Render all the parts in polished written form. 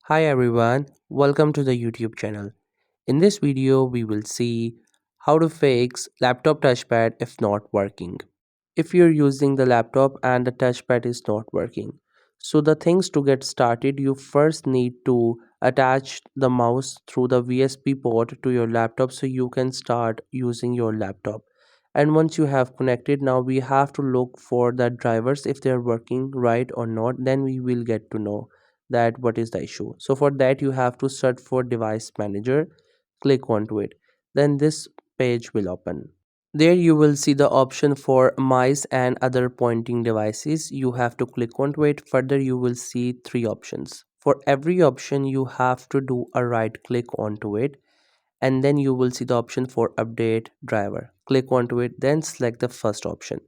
Hi everyone, welcome to the YouTube channel. In this video, we will see how to fix laptop touchpad if not working. If you're using the laptop and the touchpad is not working. So the things to get started, you first need to attach the mouse through the VSP port to your laptop so you can start using your laptop. And once you have connected, now we have to look for the drivers if they're working right or not, then we will get to know that what is the issue. So for that you have to search for device manager, click onto it, then this page will open. There you will see the option for mice and other pointing devices. You have to click onto it. Further you will see three options. For every option you have to do a right click onto it, and then you will see the option for update driver. Click onto it, then select the first option.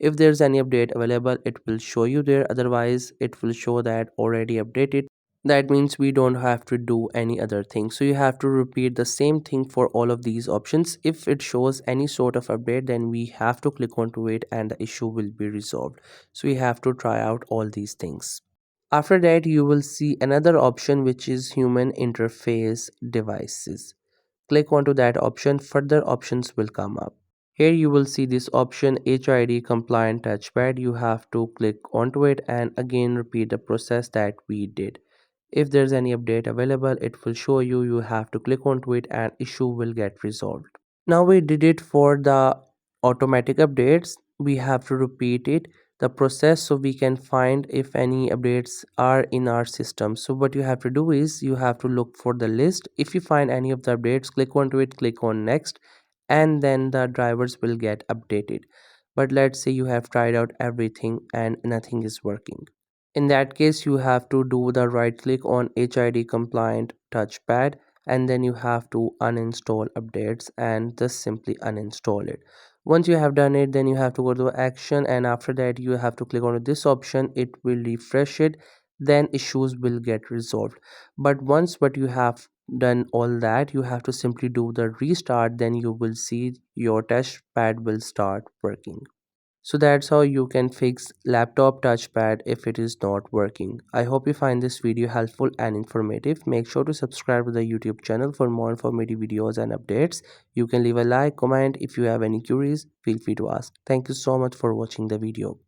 If there's any update available, it will show you there, otherwise it will show that already updated. That means we don't have to do any other thing, so you have to repeat the same thing for all of these options. If it shows any sort of update, then we have to click onto it and the issue will be resolved. So we have to try out all these things. After that you will see another option which is human interface devices. Click onto that option, further options will come up. Here you will see this option HID compliant touchpad. You have to click onto it and again repeat the process that we did. If there's any update available, it will show you. You have to click onto it and issue will get resolved. Now we did it for the automatic updates. We have to repeat it the process so we can find if any updates are in our system. So what you have to do is you have to look for the list. If you find any of the updates, click onto it, click on next, and then the drivers will get updated. But let's say you have tried out everything and nothing is working. In that case, you have to do the right click on HID compliant touchpad, and then you have to uninstall updates and just simply uninstall it. Once you have done it, then you have to go to action, and after that you have to click on this option. It will refresh it, then issues will get resolved. But once but you have done all that, you have to simply do the restart, then you will see your touchpad will start working. So that's how you can fix laptop touchpad if it is not working. I hope you find this video helpful and informative. Make sure to subscribe to the YouTube channel for more informative videos and updates. You can leave a like, comment. If you have any queries, feel free to ask. Thank you so much for watching the video.